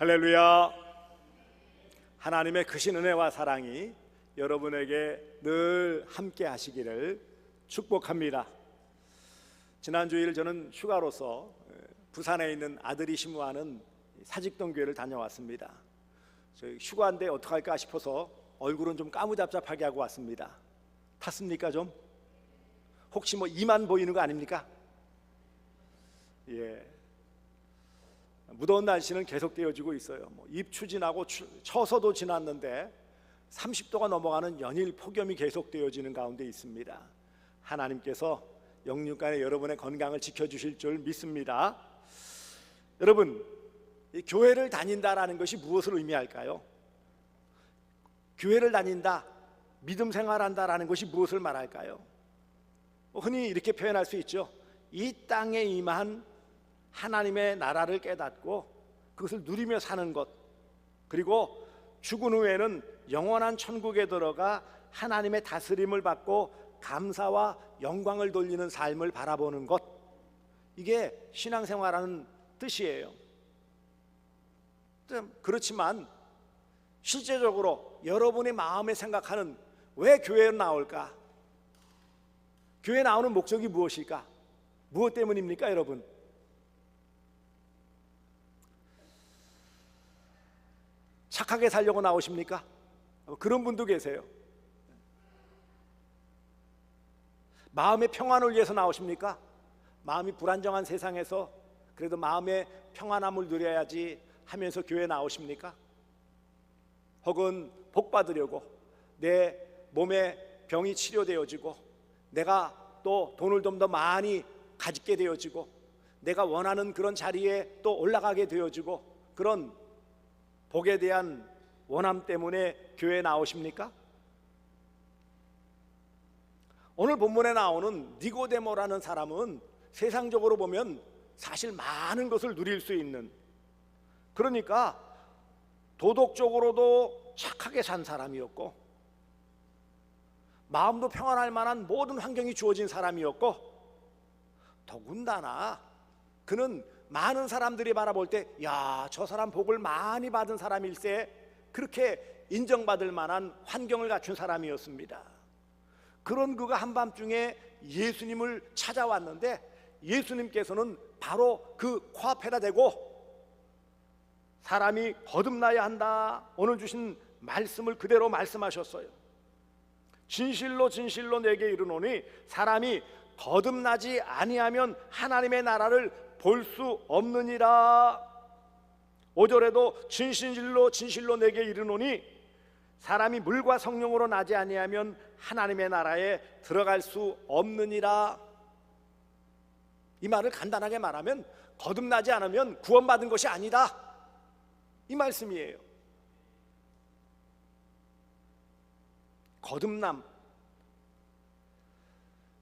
할렐루야. 하나님의 크신 은혜와 사랑이 여러분에게 늘 함께 하시기를 축복합니다. 지난 주일 저는 휴가로서 부산에 있는 아들이 심무하는 사직동 교회를 다녀왔습니다. 저희 휴가인데 어떡할까 싶어서 얼굴은 좀 까무잡잡하게 하고 왔습니다. 탔습니까 좀? 혹시 뭐 이만 보이는 거 아닙니까? 예. 무더운 날씨는 계속되어지고 있어요. 입추 지나고 처서도 지났는데 30도가 넘어가는 연일 폭염이 계속되어지는 가운데 있습니다. 하나님께서 영육간에 여러분의 건강을 지켜주실 줄 믿습니다. 여러분, 이 교회를 다닌다라는 것이 무엇을 의미할까요? 교회를 다닌다, 믿음 생활한다라는 것이 무엇을 말할까요? 흔히 이렇게 표현할 수 있죠. 이 땅에 임한 하나님의 나라를 깨닫고 그것을 누리며 사는 것, 그리고 죽은 후에는 영원한 천국에 들어가 하나님의 다스림을 받고 감사와 영광을 돌리는 삶을 바라보는 것, 이게 신앙생활하는 뜻이에요. 그렇지만 실제적으로 여러분의 마음에 생각하는 왜 교회에 나올까? 교회에 나오는 목적이 무엇일까? 무엇 때문입니까 여러분? 착하게 살려고 나오십니까? 그런 분도 계세요. 마음의 평안을 위해서 나오십니까? 마음이 불안정한 세상에서 그래도 마음의 평안함을 누려야지 하면서 교회에 나오십니까? 혹은 복 받으려고 내 몸의 병이 치료되어지고 내가 또 돈을 좀 더 많이 가지게 되어지고 내가 원하는 그런 자리에 또 올라가게 되어지고 그런 복에 대한 원함 때문에 교회에 나오십니까? 오늘 본문에 나오는 니고데모라는 사람은 세상적으로 보면 사실 많은 것을 누릴 수 있는, 그러니까 도덕적으로도 착하게 산 사람이었고 마음도 평안할 만한 모든 환경이 주어진 사람이었고, 더군다나 그는 많은 사람들이 바라볼 때 야, 저 사람 복을 많이 받은 사람일세, 그렇게 인정받을 만한 환경을 갖춘 사람이었습니다. 그런 그가 한밤중에 예수님을 찾아왔는데 예수님께서는 바로 그 코앞에다 대고 사람이 거듭나야 한다, 오늘 주신 말씀을 그대로 말씀하셨어요. 진실로 진실로 내게 이르노니 사람이 거듭나지 아니하면 하나님의 나라를 볼 수 없느니라. 5절에도 진실로 진실로 내게 이르노니 사람이 물과 성령으로 나지 아니하면 하나님의 나라에 들어갈 수 없느니라. 이 말을 간단하게 말하면 거듭나지 않으면 구원받은 것이 아니다, 이 말씀이에요. 거듭남,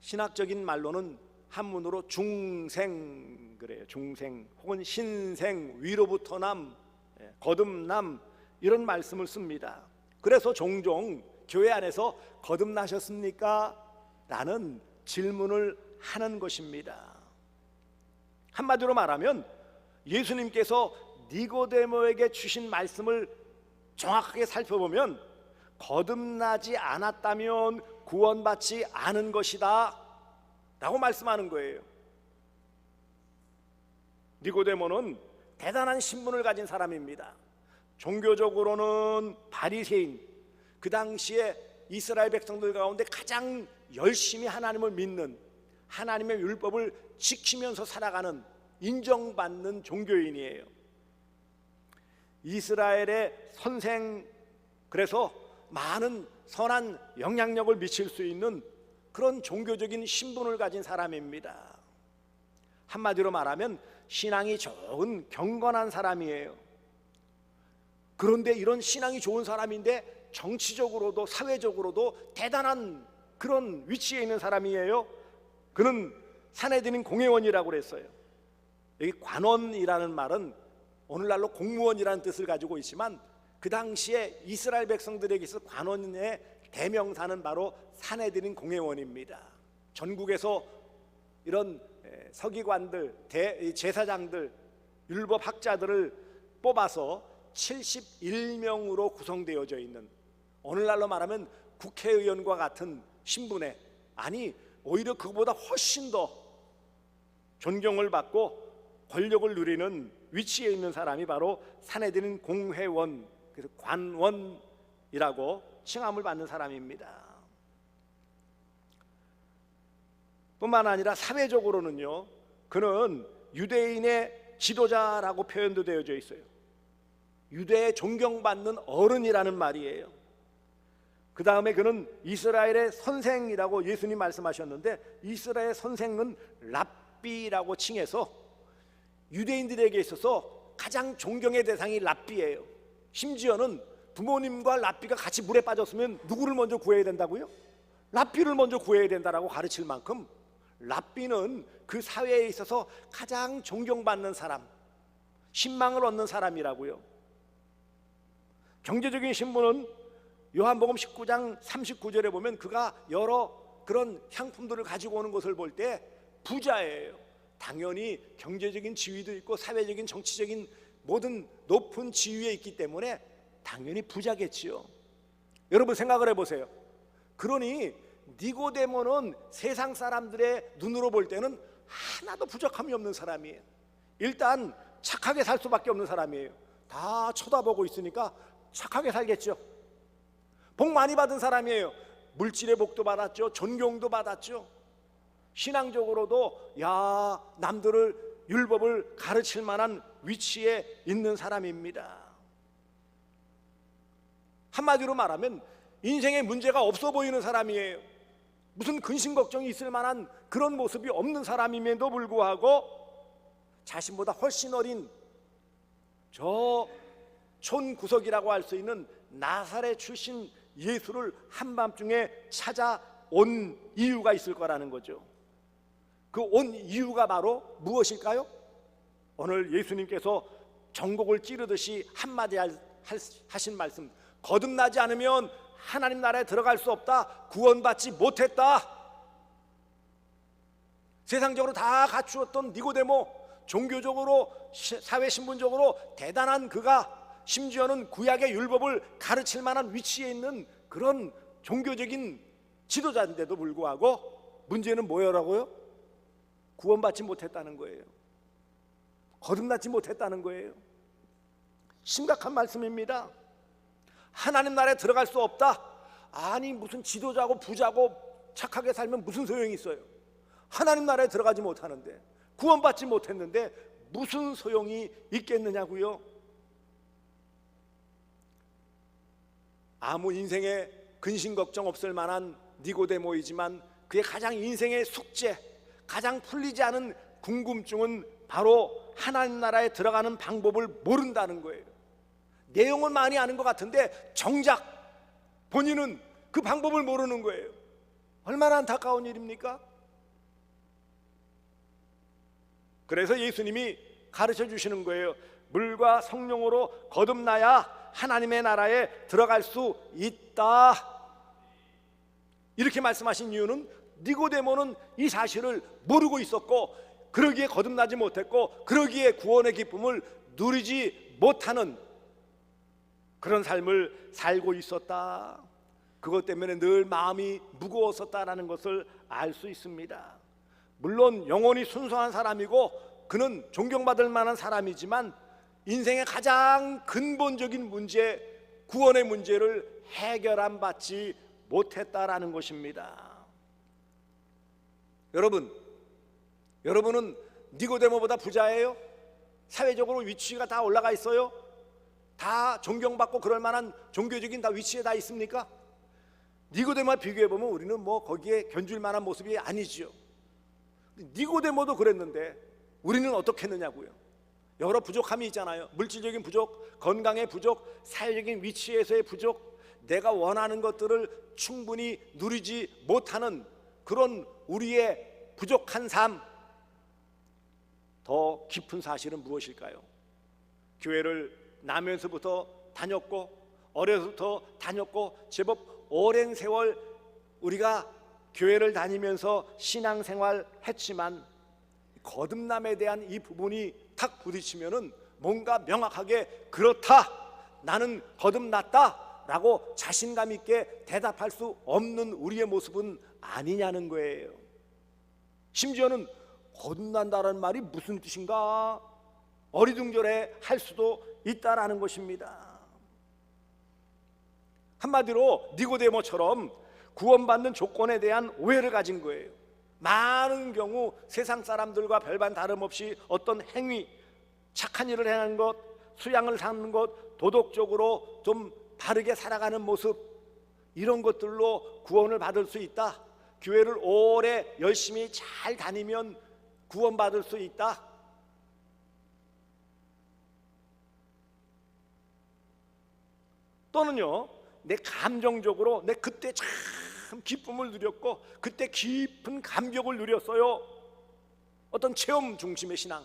신학적인 말로는 한문으로 중생 그래요. 중생 혹은 신생, 위로부터 남, 거듭남, 이런 말씀을 씁니다. 그래서 종종 교회 안에서 거듭나셨습니까? 라는 질문을 하는 것입니다. 한마디로 말하면 예수님께서 니고데모에게 주신 말씀을 정확하게 살펴보면 거듭나지 않았다면 구원받지 않은 것이다 라고 말씀하는 거예요. 니고데모는 대단한 신분을 가진 사람입니다. 종교적으로는 바리새인, 그 당시에 이스라엘 백성들 가운데 가장 열심히 하나님을 믿는, 하나님의 율법을 지키면서 살아가는 인정받는 종교인이에요. 이스라엘의 선생, 그래서 많은 선한 영향력을 미칠 수 있는 그런 종교적인 신분을 가진 사람입니다. 한마디로 말하면 신앙이 좋은 경건한 사람이에요. 그런데 이런 신앙이 좋은 사람인데 정치적으로도 사회적으로도 대단한 그런 위치에 있는 사람이에요. 그는 산헤드린 공회원이라고 그랬어요. 여기 관원이라는 말은 오늘날로 공무원이라는 뜻을 가지고 있지만 그 당시에 이스라엘 백성들에게 있어 관원의 대명사는 바로 산헤드린 공회원입니다. 전국에서 이런 서기관들, 제사장들, 율법학자들을 뽑아서 71명으로 구성되어져 있는, 오늘날로 말하면 국회의원과 같은 신분에, 아니 오히려 그보다 훨씬 더 존경을 받고 권력을 누리는 위치에 있는 사람이 바로 사내들인 공회원, 그래서 관원이라고 칭함을 받는 사람입니다. 뿐만 아니라 사회적으로는요, 그는 유대인의 지도자라고 표현도 되어져 있어요. 유대에 존경받는 어른이라는 말이에요. 그 다음에 그는 이스라엘의 선생이라고 예수님 말씀하셨는데, 이스라엘의 선생은 랍비라고 칭해서 유대인들에게 있어서 가장 존경의 대상이 랍비예요. 심지어는 부모님과 랍비가 같이 물에 빠졌으면 누구를 먼저 구해야 된다고요? 랍비를 먼저 구해야 된다라고 가르칠 만큼 랍비는 그 사회에 있어서 가장 존경받는 사람, 신망을 얻는 사람이라고요. 경제적인 신분은 요한복음 19장 39절에 보면 그가 여러 그런 향품들을 가지고 오는 것을 볼 때 부자예요. 당연히 경제적인 지위도 있고 사회적인 정치적인 모든 높은 지위에 있기 때문에 당연히 부자겠지요. 여러분 생각을 해보세요. 그러니 니고데모는 세상 사람들의 눈으로 볼 때는 하나도 부족함이 없는 사람이에요. 일단 착하게 살 수밖에 없는 사람이에요. 다 쳐다보고 있으니까 착하게 살겠죠. 복 많이 받은 사람이에요. 물질의 복도 받았죠. 존경도 받았죠. 신앙적으로도 남들을 율법을 가르칠 만한 위치에 있는 사람입니다. 한마디로 말하면 인생에 문제가 없어 보이는 사람이에요. 무슨 근심 걱정이 있을 만한 그런 모습이 없는 사람임에도 불구하고 자신보다 훨씬 어린 저 촌구석이라고 할 수 있는 나사렛 출신 예수를 한밤중에 찾아온 이유가 있을 거라는 거죠. 그 온 이유가 바로 무엇일까요? 오늘 예수님께서 전곡을 찌르듯이 한마디 하신 말씀, 거듭나지 않으면 하나님 나라에 들어갈 수 없다, 구원받지 못했다. 세상적으로 다 갖추었던 니고데모, 종교적으로 사회신분적으로 대단한 그가 심지어는 구약의 율법을 가르칠 만한 위치에 있는 그런 종교적인 지도자인데도 불구하고 문제는 뭐라고요? 구원받지 못했다는 거예요. 거듭나지 못했다는 거예요. 심각한 말씀입니다. 하나님 나라에 들어갈 수 없다. 아니 무슨 지도자고 부자고 착하게 살면 무슨 소용이 있어요? 하나님 나라에 들어가지 못하는데, 구원받지 못했는데 무슨 소용이 있겠느냐고요? 아무 인생에 근심 걱정 없을 만한 니고데모이지만 그의 가장 인생의 숙제, 가장 풀리지 않은 궁금증은 바로 하나님 나라에 들어가는 방법을 모른다는 거예요. 내용은 많이 아는 것 같은데 정작 본인은 그 방법을 모르는 거예요. 얼마나 안타까운 일입니까? 그래서 예수님이 가르쳐 주시는 거예요. 물과 성령으로 거듭나야 하나님의 나라에 들어갈 수 있다. 이렇게 말씀하신 이유는 니고데모는 이 사실을 모르고 있었고, 그러기에 거듭나지 못했고, 그러기에 구원의 기쁨을 누리지 못하는 그런 삶을 살고 있었다. 그것 때문에 늘 마음이 무거웠었다라는 것을 알 수 있습니다. 물론 영혼이 순수한 사람이고 그는 존경받을 만한 사람이지만 인생의 가장 근본적인 문제, 구원의 문제를 해결한 받지 못했다라는 것입니다. 여러분은 니고데모보다 부자예요? 사회적으로 위치가 다 올라가 있어요? 다 존경받고 그럴 만한 종교적인 다 위치에 다 있습니까? 니고데모와 비교해보면 우리는 뭐 거기에 견줄 만한 모습이 아니지요. 니고데모도 그랬는데 우리는 어떻게 했느냐고요. 여러 부족함이 있잖아요. 물질적인 부족, 건강의 부족, 사회적인 위치에서의 부족, 내가 원하는 것들을 충분히 누리지 못하는 그런 우리의 부족한 삶. 더 깊은 사실은 무엇일까요? 교회를 나면서부터 다녔고, 어려서부터 다녔고, 제법 오랜 세월 우리가 교회를 다니면서 신앙생활 했지만 거듭남에 대한 이 부분이 탁 부딪히면은 뭔가 명확하게 그렇다, 나는 거듭났다 라고 자신감 있게 대답할 수 없는 우리의 모습은 아니냐는 거예요. 심지어는 거듭난다는 말이 무슨 뜻인가 어리둥절해 할 수도 있다라는 것입니다. 한마디로 니고데모처럼 구원받는 조건에 대한 오해를 가진 거예요. 많은 경우 세상 사람들과 별반 다름없이 어떤 행위, 착한 일을 행하는 것, 수양을 삼는 것, 도덕적으로 좀 바르게 살아가는 모습, 이런 것들로 구원을 받을 수 있다. 교회를 오래 열심히 잘 다니면 구원받을 수 있다. 또는요, 내 감정적으로 내 그때 참 기쁨을 누렸고 그때 깊은 감격을 누렸어요. 어떤 체험 중심의 신앙,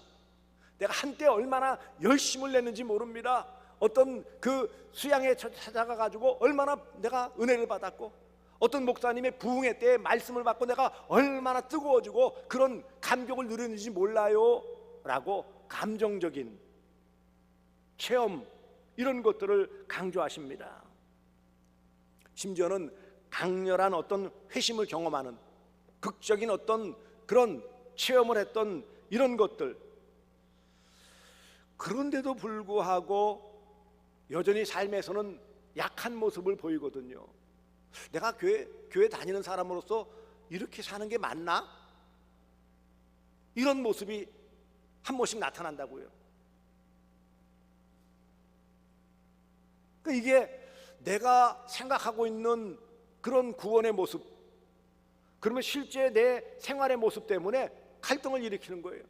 내가 한때 얼마나 열심을 냈는지 모릅니다. 어떤 그 수양에 찾아가 가지고 얼마나 내가 은혜를 받았고, 어떤 목사님의 부흥회 때 말씀을 받고 내가 얼마나 뜨거워지고 그런 감격을 누렸는지 몰라요 라고 감정적인 체험, 이런 것들을 강조하십니다. 심지어는 강렬한 어떤 회심을 경험하는 극적인 어떤 그런 체험을 했던 이런 것들, 그런데도 불구하고 여전히 삶에서는 약한 모습을 보이거든요. 내가 교회 다니는 사람으로서 이렇게 사는 게 맞나? 이런 모습이 한 번씩 나타난다고요. 그러니까 이게 내가 생각하고 있는 그런 구원의 모습, 그러면 실제 내 생활의 모습 때문에 갈등을 일으키는 거예요.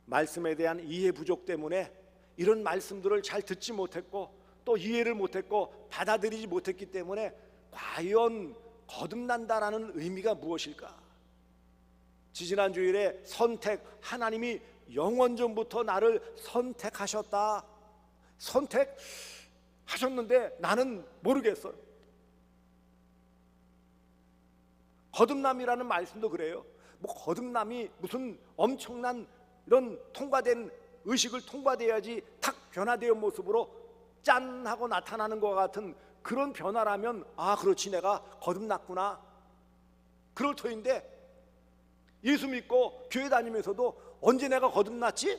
말씀에 대한 이해 부족 때문에 이런 말씀들을 잘 듣지 못했고 또 이해를 못했고 받아들이지 못했기 때문에 과연 거듭난다라는 의미가 무엇일까? 지지난 주일에 선택, 하나님이 영원전부터 나를 선택하셨다, 선택하셨는데 나는 모르겠어요. 거듭남이라는 말씀도 그래요. 뭐 거듭남이 무슨 엄청난 이런 통과된 의식을 통과돼야지 탁 변화된 모습으로 짠 하고 나타나는 것 같은 그런 변화라면 아 그렇지, 내가 거듭났구나, 그럴 터인데 예수 믿고 교회 다니면서도 언제 내가 거듭났지?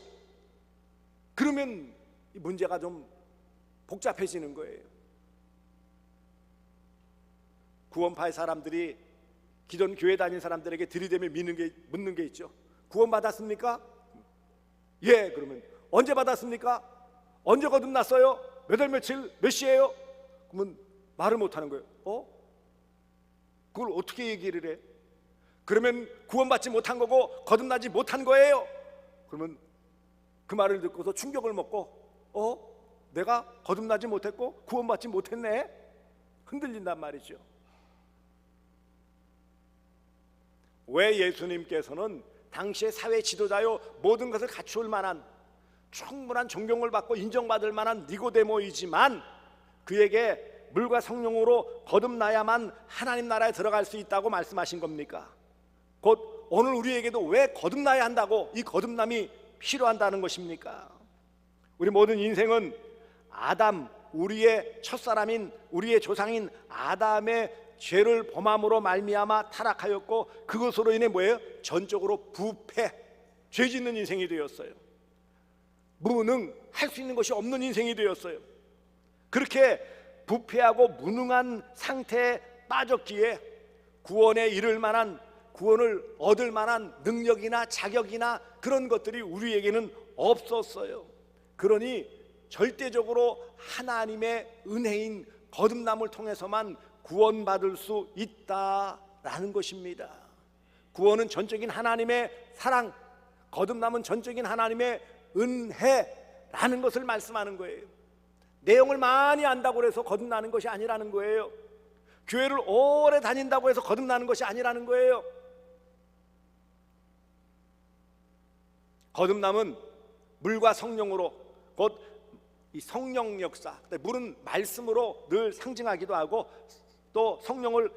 그러면 문제가 좀 복잡해지는 거예요. 구원파의 사람들이 기존 교회 다닌 사람들에게 들이대며 묻는 게 있죠. 구원 받았습니까? 예. 그러면 언제 받았습니까? 언제 거듭났어요? 몇 월 며칠 몇 시예요? 그러면 말을 못하는 거예요. 그걸 어떻게 얘기를 해? 그러면 구원받지 못한 거고 거듭나지 못한 거예요. 그러면 그 말을 듣고서 충격을 먹고 내가 거듭나지 못했고 구원받지 못했네, 흔들린단 말이죠. 왜 예수님께서는 당시의 사회 지도자요 모든 것을 갖추을 만한 충분한 존경을 받고 인정받을 만한 니고데모이지만 그에게 물과 성령으로 거듭나야만 하나님 나라에 들어갈 수 있다고 말씀하신 겁니까? 곧 오늘 우리에게도 왜 거듭나야 한다고, 이 거듭남이 필요한다는 것입니까? 우리 모든 인생은 아담, 우리의 첫사람인 우리의 조상인 아담의 죄를 범함으로 말미암아 타락하였고 그것으로 인해 뭐예요? 전적으로 부패, 죄짓는 인생이 되었어요. 무능, 할 수 있는 것이 없는 인생이 되었어요. 그렇게 부패하고 무능한 상태에 빠졌기에 구원에 이를 만한, 구원을 얻을 만한 능력이나 자격이나 그런 것들이 우리에게는 없었어요. 그러니 절대적으로 하나님의 은혜인 거듭남을 통해서만 구원받을 수 있다라는 것입니다. 구원은 전적인 하나님의 사랑, 거듭남은 전적인 하나님의 은혜라는 것을 말씀하는 거예요. 내용을 많이 안다고 해서 거듭나는 것이 아니라는 거예요. 교회를 오래 다닌다고 해서 거듭나는 것이 아니라는 거예요. 거듭남은 물과 성령으로, 곧 이 성령 역사, 물은 말씀으로 늘 상징하기도 하고 또 성령을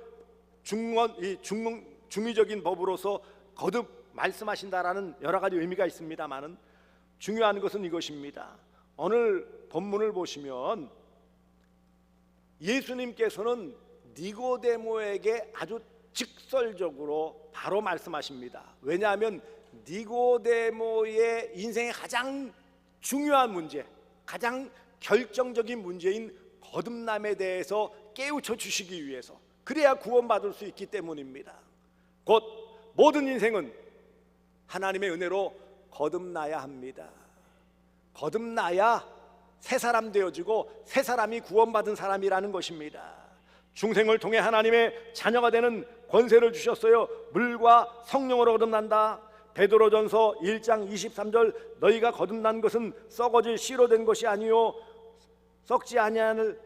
중의적인 법으로서 거듭 말씀하신다라는 여러 가지 의미가 있습니다만은 중요한 것은 이것입니다. 오늘 본문을 보시면 예수님께서는 니고데모에게 아주 직설적으로 바로 말씀하십니다. 왜냐하면 니고데모의 인생의 가장 중요한 문제, 가장 결정적인 문제인 거듭남에 대해서 깨우쳐 주시기 위해서, 그래야 구원받을 수 있기 때문입니다. 곧 모든 인생은 하나님의 은혜로 거듭나야 합니다. 거듭나야 새 사람 되어지고 새 사람이 구원받은 사람이라는 것입니다. 중생을 통해 하나님의 자녀가 되는 권세를 주셨어요. 물과 성령으로 거듭난다. 베드로전서 1장 23절 너희가 거듭난 것은 썩어질 씨로 된 것이 아니요 썩지 아니할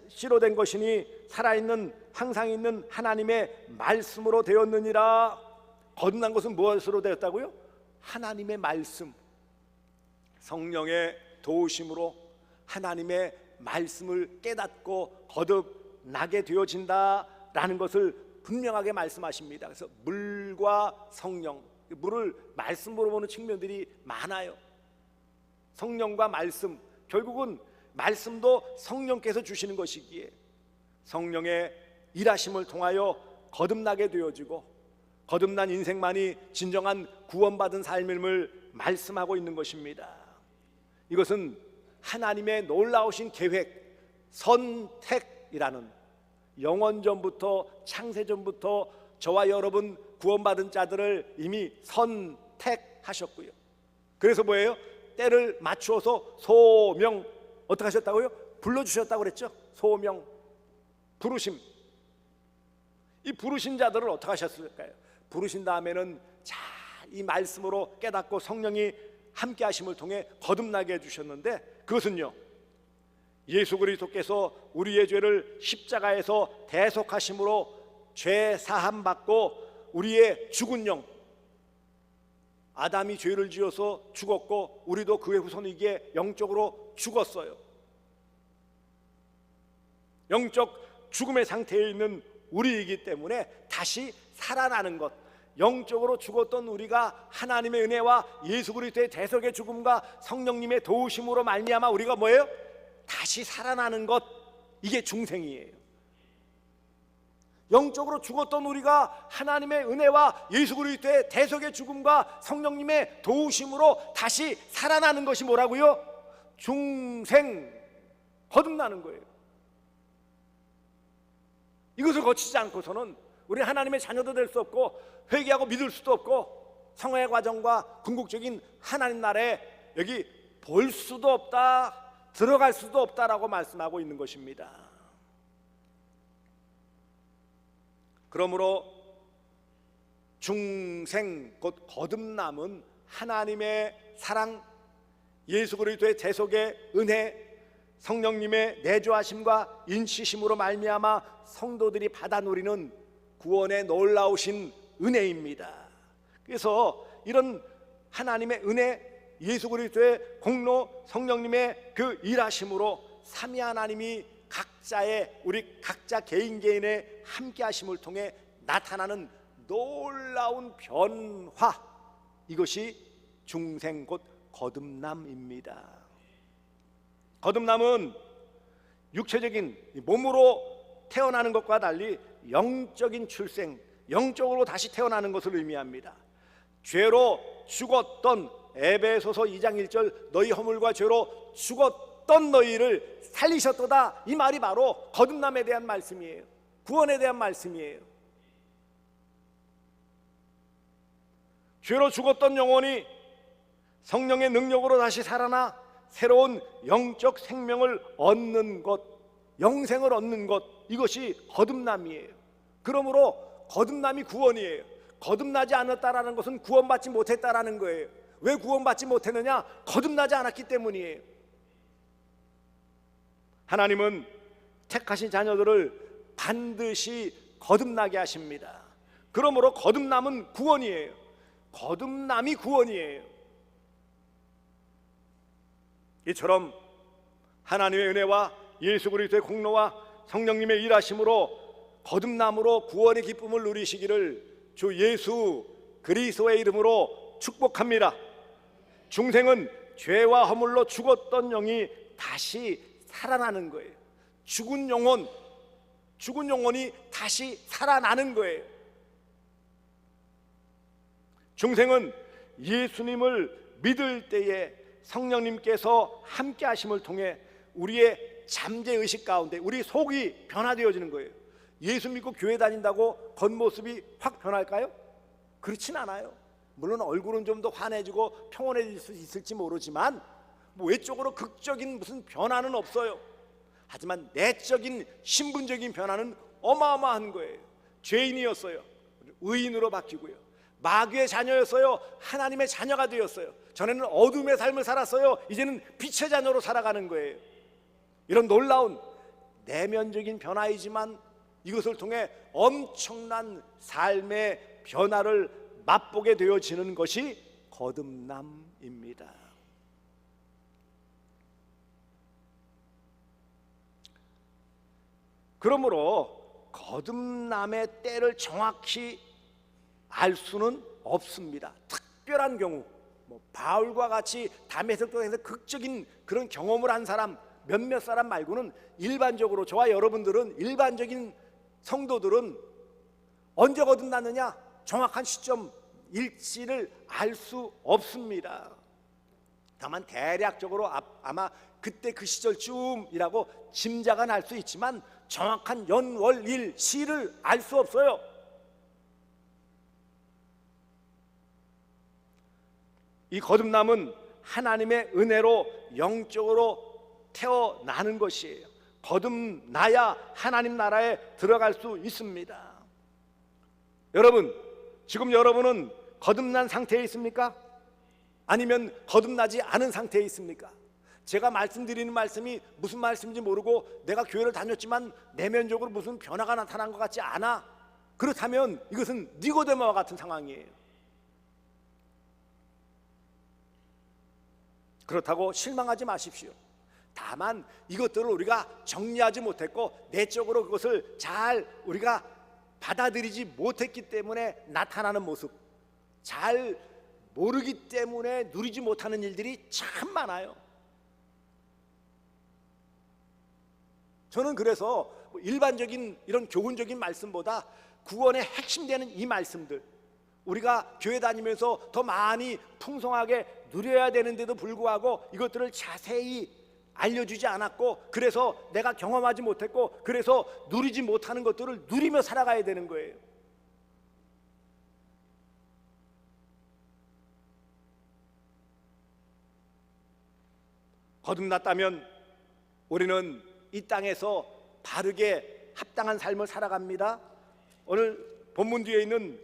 씨로 된 것이니 살아있는 항상 있는 하나님의 말씀으로 되었느니라. 거듭난 것은 무엇으로 되었다고요? 하나님의 말씀, 성령의 도우심으로 하나님의 말씀을 깨닫고 거듭나게 되어진다라는 것을 분명하게 말씀하십니다. 그래서 물과 성령, 물을 말씀으로 보는 측면들이 많아요. 성령과 말씀, 결국은 말씀도 성령께서 주시는 것이기에 성령의 일하심을 통하여 거듭나게 되어지고 거듭난 인생만이 진정한 구원받은 삶임을 말씀하고 있는 것입니다. 이것은 하나님의 놀라우신 계획, 선택이라는, 영원전부터 창세전부터 저와 여러분 구원받은 자들을 이미 선택하셨고요. 그래서 뭐예요? 때를 맞추어서 소명, 어떻게 하셨다고요? 불러주셨다고 그랬죠? 소명, 부르심. 이 부르신 자들을 어떻게 하셨을까요? 부르신 다음에는 잘 이 말씀으로 깨닫고 성령이 함께 하심을 통해 거듭나게 해주셨는데, 그것은요, 예수 그리스도께서 우리의 죄를 십자가에서 대속하심으로 죄 사함 받고 우리의 죽은 영, 아담이 죄를 지어서 죽었고 우리도 그의 후손이기에 영적으로 죽었어요. 영적 죽음의 상태에 있는 우리이기 때문에 다시 살아나는 것, 영적으로 죽었던 우리가 하나님의 은혜와 예수 그리스도의 대속의 죽음과 성령님의 도우심으로 말미암아 우리가 뭐예요? 다시 살아나는 것, 이게 중생이에요. 영적으로 죽었던 우리가 하나님의 은혜와 예수 그리스도의 대속의 죽음과 성령님의 도우심으로 다시 살아나는 것이 뭐라고요? 중생, 거듭나는 거예요. 이것을 거치지 않고서는 우리 하나님의 자녀도 될 수 없고 회개하고 믿을 수도 없고 성화의 과정과 궁극적인 하나님 나라에 여기 볼 수도 없다, 들어갈 수도 없다라고 말씀하고 있는 것입니다. 그러므로 중생, 곧 거듭남은 하나님의 사랑, 예수 그리스도의 대속의 은혜, 성령님의 내주하심과 인치심으로 말미암아 성도들이 받아 누리는 구원의 놀라우신 은혜입니다. 그래서 이런 하나님의 은혜, 예수 그리스도의 공로, 성령님의 그 일하심으로 삼위 하나님이 각자의, 우리 각자 개인의 함께 하심을 통해 나타나는 놀라운 변화, 이것이 중생 곧 거듭남입니다. 거듭남은 육체적인 몸으로 태어나는 것과 달리 영적인 출생, 영적으로 다시 태어나는 것을 의미합니다. 죄로 죽었던, 에베소서 2장 1절 너희 허물과 죄로 죽었던 너희를 살리셨도다, 이 말이 바로 거듭남에 대한 말씀이에요. 구원에 대한 말씀이에요. 죄로 죽었던 영혼이 성령의 능력으로 다시 살아나 새로운 영적 생명을 얻는 것, 영생을 얻는 것, 이것이 거듭남이에요. 그러므로 거듭남이 구원이에요. 거듭나지 않았다라는 것은 구원받지 못했다라는 거예요. 왜 구원받지 못했느냐? 거듭나지 않았기 때문이에요. 하나님은 택하신 자녀들을 반드시 거듭나게 하십니다. 그러므로 거듭남은 구원이에요. 거듭남이 구원이에요. 이처럼 하나님의 은혜와 예수 그리스도의 공로와 성령님의 일하심으로 거듭남으로 구원의 기쁨을 누리시기를 주 예수 그리스도의 이름으로 축복합니다. 중생은 죄와 허물로 죽었던 영이 다시 살아나는 거예요. 죽은 영혼이 다시 살아나는 거예요. 중생은 예수님을 믿을 때에 성령님께서 함께 하심을 통해 우리의 잠재의식 가운데 우리 속이 변화되어지는 거예요. 예수 믿고 교회 다닌다고 겉모습이 확 변할까요? 그렇진 않아요. 물론 얼굴은 좀 더 환해지고 평온해질 수 있을지 모르지만 외적으로 극적인 무슨 변화는 없어요. 하지만 내적인 신분적인 변화는 어마어마한 거예요. 죄인이었어요. 의인으로 바뀌고요. 마귀의 자녀였어요. 하나님의 자녀가 되었어요. 전에는 어둠의 삶을 살았어요. 이제는 빛의 자녀로 살아가는 거예요. 이런 놀라운 내면적인 변화이지만 이것을 통해 엄청난 삶의 변화를 맛보게 되어지는 것이 거듭남입니다. 그러므로 거듭남의 때를 정확히 알 수는 없습니다. 특별한 경우, 바울과 같이 다메섹도에서 극적인 그런 경험을 한 사람 몇몇 사람 말고는 일반적으로 저와 여러분들은 일반적인 성도들은 언제 거듭났느냐 정확한 시점 일치를 알 수 없습니다. 다만 대략적으로 아마 그때 그 시절쯤이라고 짐작은 할 수 있지만 정확한 연, 월, 일, 시를 알 수 없어요. 이 거듭남은 하나님의 은혜로 영적으로 태어나는 것이에요. 거듭나야 하나님 나라에 들어갈 수 있습니다. 여러분, 지금 여러분은 거듭난 상태에 있습니까? 아니면 거듭나지 않은 상태에 있습니까? 제가 말씀드리는 말씀이 무슨 말씀인지 모르고 내가 교회를 다녔지만 내면적으로 무슨 변화가 나타난 것 같지 않아. 그렇다면 이것은 니고데모와 같은 상황이에요. 그렇다고 실망하지 마십시오. 다만 이것들을 우리가 정리하지 못했고 내적으로 그것을 잘 우리가 받아들이지 못했기 때문에 나타나는 모습, 잘 모르기 때문에 누리지 못하는 일들이 참 많아요. 저는 그래서 일반적인 이런 교훈적인 말씀보다 구원의 핵심되는 이 말씀들, 우리가 교회 다니면서 더 많이 풍성하게 누려야 되는데도 불구하고 이것들을 자세히 알려주지 않았고, 그래서 내가 경험하지 못했고, 그래서 누리지 못하는 것들을 누리며 살아가야 되는 거예요. 거듭났다면 우리는 이 땅에서 바르게 합당한 삶을 살아갑니다. 오늘 본문 뒤에 있는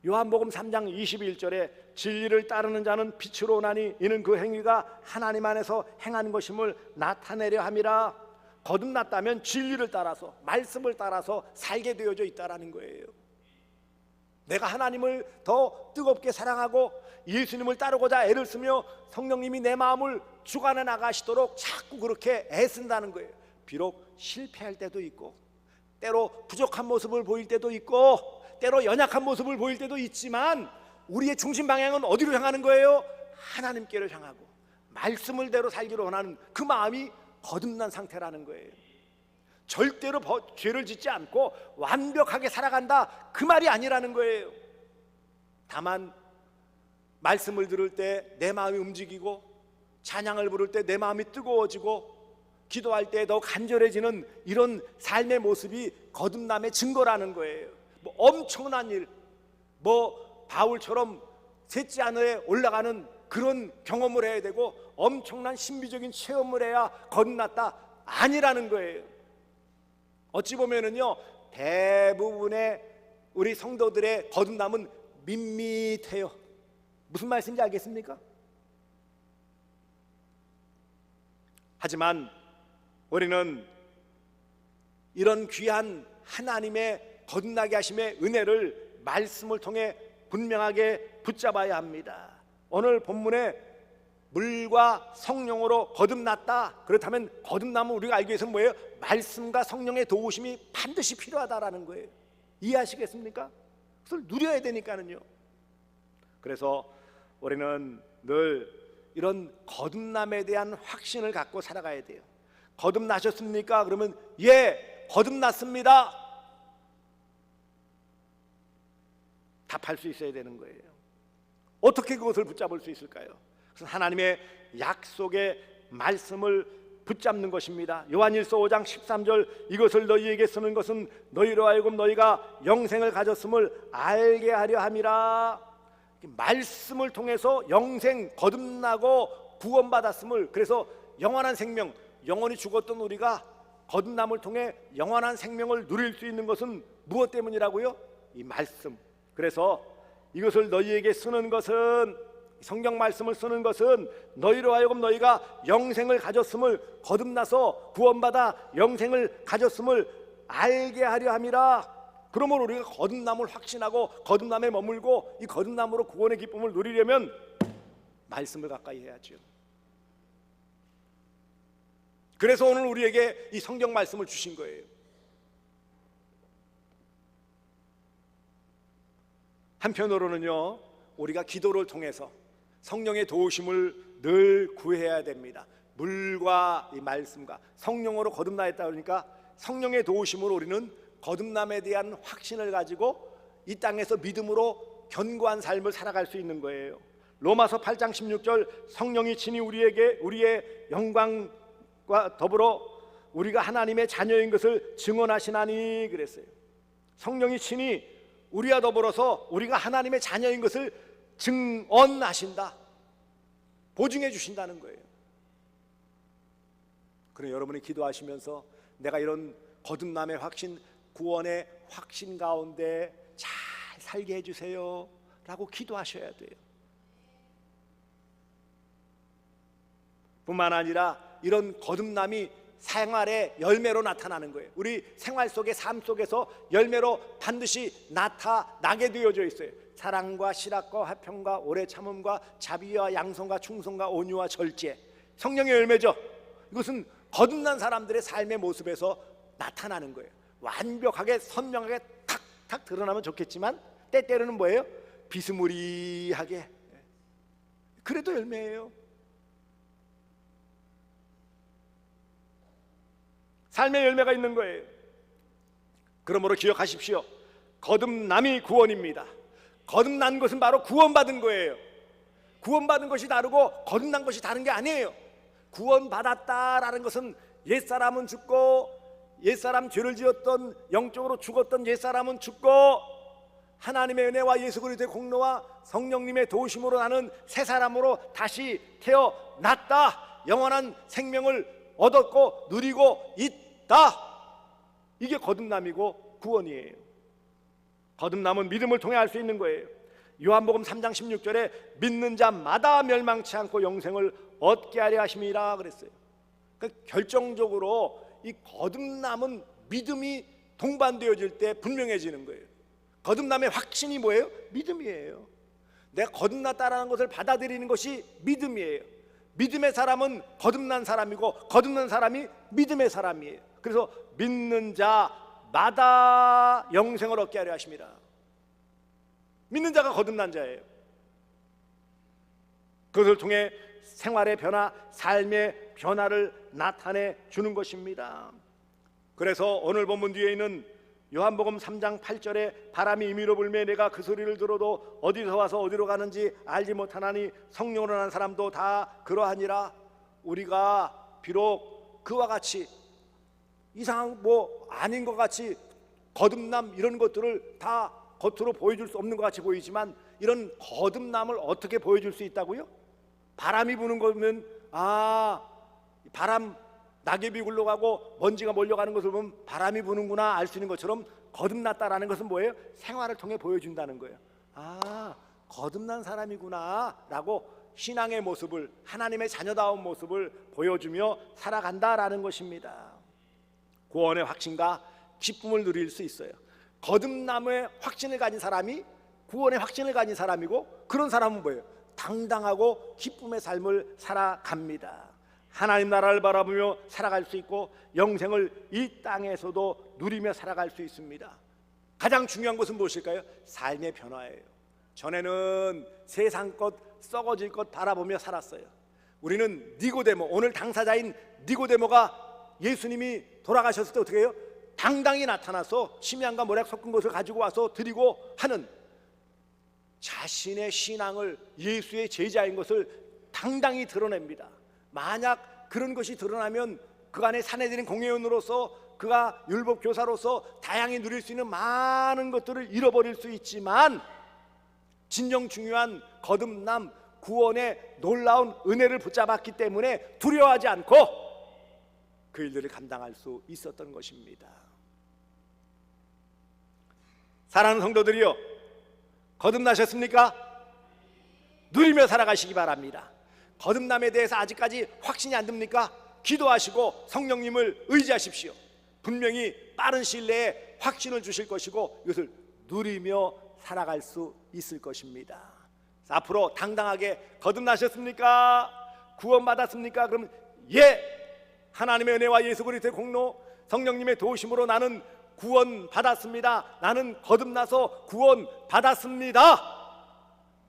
요한복음 3장 21절에 진리를 따르는 자는 빛으로 오나니 이는 그 행위가 하나님 안에서 행하는 것임을 나타내려 함이라. 거듭났다면 진리를 따라서, 말씀을 따라서 살게 되어져 있다라는 거예요. 내가 하나님을 더 뜨겁게 사랑하고 예수님을 따르고자 애를 쓰며 성령님이 내 마음을 주관해 나가시도록 자꾸 그렇게 애쓴다는 거예요. 비록 실패할 때도 있고, 때로 부족한 모습을 보일 때도 있고, 때로 연약한 모습을 보일 때도 있지만 우리의 중심 방향은 어디로 향하는 거예요? 하나님께를 향하고 말씀을 대로 살기로 원하는 그 마음이 거듭난 상태라는 거예요. 절대로 죄를 짓지 않고 완벽하게 살아간다, 그 말이 아니라는 거예요. 다만 말씀을 들을 때 내 마음이 움직이고, 찬양을 부를 때 내 마음이 뜨거워지고, 기도할 때 더 간절해지는 이런 삶의 모습이 거듭남의 증거라는 거예요. 엄청난 일, 바울처럼 셋째 하늘에 올라가는 그런 경험을 해야 되고 엄청난 신비적인 체험을 해야 거듭났다, 아니라는 거예요. 어찌 보면은요, 대부분의 우리 성도들의 거듭남은 밋밋해요. 무슨 말씀인지 알겠습니까? 하지만 우리는 이런 귀한 하나님의 거듭나게 하심의 은혜를 말씀을 통해 분명하게 붙잡아야 합니다. 오늘 본문에 물과 성령으로 거듭났다, 그렇다면 거듭남은 우리가 알기 위해서는 뭐예요? 말씀과 성령의 도우심이 반드시 필요하다라는 거예요. 이해하시겠습니까? 그것을 누려야 되니까는요. 그래서 우리는 늘 이런 거듭남에 대한 확신을 갖고 살아가야 돼요. 거듭나셨습니까? 그러면 예, 거듭났습니다. 답할 수 있어야 되는 거예요. 어떻게 그것을 붙잡을 수 있을까요? 그래서 하나님의 약속의 말씀을 붙잡는 것입니다. 요한일서 5장 13절, 이것을 너희에게 쓰는 것은 너희로 하여금 너희가 영생을 가졌음을 알게 하려 함이라. 말씀을 통해서 영생, 거듭나고 구원받았음을, 그래서 영원한 생명, 영원히 죽었던 우리가 거듭남을 통해 영원한 생명을 누릴 수 있는 것은 무엇 때문이라고요? 이 말씀. 그래서 이것을 너희에게 쓰는 것은, 성경 말씀을 쓰는 것은 너희로 하여금 너희가 영생을 가졌음을, 거듭나서 구원받아 영생을 가졌음을 알게 하려 함이라. 그러므로 우리가 거듭남을 확신하고 거듭남에 머물고 이 거듭남으로 구원의 기쁨을 누리려면 말씀을 가까이 해야죠. 그래서 오늘 우리에게 이 성경 말씀을 주신 거예요. 한편으로는요, 우리가 기도를 통해서 성령의 도우심을 늘 구해야 됩니다. 물과 이 말씀과 성령으로 거듭나였다 그러니까 성령의 도우심으로 우리는 거듭남에 대한 확신을 가지고 이 땅에서 믿음으로 견고한 삶을 살아갈 수 있는 거예요. 로마서 8장 16절, 성령이 친히 우리에게 우리의 영광과 더불어 우리가 하나님의 자녀인 것을 증언하시나니 그랬어요. 성령이 친히 우리와 더불어서 우리가 하나님의 자녀인 것을 증언하신다, 보증해 주신다는 거예요. 그래, 여러분이 기도하시면서 내가 이런 거듭남의 확신, 구원의 확신 가운데 잘 살게 해주세요 라고 기도하셔야 돼요. 뿐만 아니라 이런 거듭남이 생활의 열매로 나타나는 거예요. 우리 생활 속의 삶 속에서 열매로 반드시 나타나게 되어져 있어요. 사랑과 실학과 화평과 오래 참음과 자비와 양성과 충성과 온유와 절제, 성령의 열매죠. 이것은 거듭난 사람들의 삶의 모습에서 나타나는 거예요. 완벽하게 선명하게 탁탁 드러나면 좋겠지만 때때로는 뭐예요? 비스무리하게, 그래도 열매예요. 삶의 열매가 있는 거예요. 그러므로 기억하십시오. 거듭남이 구원입니다. 거듭난 것은 바로 구원받은 거예요. 구원받은 것이 다르고 거듭난 것이 다른 게 아니에요. 구원받았다라는 것은 옛사람은 죽고, 옛사람 죄를 지었던, 영적으로 죽었던 옛사람은 죽고, 하나님의 은혜와 예수 그리스도의 공로와 성령님의 도우심으로 나는 새 사람으로 다시 태어났다, 영원한 생명을 얻었고 누리고 있다. 이게 거듭남이고 구원이에요. 거듭남은 믿음을 통해 할 수 있는 거예요. 요한복음 3장 16절에 믿는 자마다 멸망치 않고 영생을 얻게 하려 하심이라 그랬어요. 그러니까 결정적으로 이 거듭남은 믿음이 동반되어질 때 분명해지는 거예요. 거듭남의 확신이 뭐예요? 믿음이에요. 내가 거듭났다라는 것을 받아들이는 것이 믿음이에요. 믿음의 사람은 거듭난 사람이고 거듭난 사람이 믿음의 사람이에요. 그래서 믿는 자마다 영생을 얻게 하려 하십니다. 믿는 자가 거듭난 자예요. 그것을 통해 생활의 변화, 삶의 변화를 나타내 주는 것입니다. 그래서 오늘 본문 뒤에 있는 요한복음 3장 8절에 바람이 임의로 불매 내가 그 소리를 들어도 어디서 와서 어디로 가는지 알지 못하나니 성령으로 난 사람도 다 그러하니라. 우리가 비록 그와 같이 이상한 아닌 것 같이 거듭남 이런 것들을 다 겉으로 보여줄 수 없는 것 같이 보이지만 이런 거듭남을 어떻게 보여줄 수 있다고요? 바람이 부는 거면 바람, 낙엽이 굴러가고 먼지가 몰려가는 것을 보면 바람이 부는구나 알 수 있는 것처럼 거듭났다라는 것은 뭐예요? 생활을 통해 보여준다는 거예요. 거듭난 사람이구나 라고 신앙의 모습을, 하나님의 자녀다운 모습을 보여주며 살아간다라는 것입니다. 구원의 확신과 기쁨을 누릴 수 있어요. 거듭남의 확신을 가진 사람이 구원의 확신을 가진 사람이고, 그런 사람은 뭐예요? 당당하고 기쁨의 삶을 살아갑니다. 하나님 나라를 바라보며 살아갈 수 있고 영생을 이 땅에서도 누리며 살아갈 수 있습니다. 가장 중요한 것은 무엇일까요? 삶의 변화예요. 전에는 세상 것, 썩어질 것 바라보며 살았어요. 우리는 니고데모, 오늘 당사자인 니고데모가 예수님이 돌아가셨을 때 어떻게 해요? 당당히 나타나서 심양과 모략 섞은 것을 가지고 와서 드리고 하는, 자신의 신앙을, 예수의 제자인 것을 당당히 드러냅니다. 만약 그런 것이 드러나면 그 안에 사내들인 공회원으로서, 그가 율법 교사로서 다양히 누릴 수 있는 많은 것들을 잃어버릴 수 있지만, 진정 중요한 거듭남, 구원의 놀라운 은혜를 붙잡았기 때문에 두려워하지 않고 그 일들을 감당할 수 있었던 것입니다. 사랑하는 성도들이요, 거듭나셨습니까? 누리며 살아가시기 바랍니다. 거듭남에 대해서 아직까지 확신이 안 듭니까? 기도하시고 성령님을 의지하십시오. 분명히 빠른 시일 내에 확신을 주실 것이고 이것을 누리며 살아갈 수 있을 것입니다. 앞으로 당당하게 거듭나셨습니까? 구원받았습니까? 그럼 예! 하나님의 은혜와 예수 그리스도의 공로, 성령님의 도우심으로 나는 구원받았습니다. 나는 거듭나서 구원받았습니다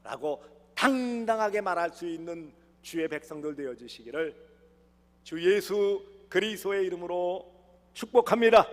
라고 당당하게 말할 수 있는 주의 백성들 되어주시기를 주 예수 그리스도의 이름으로 축복합니다.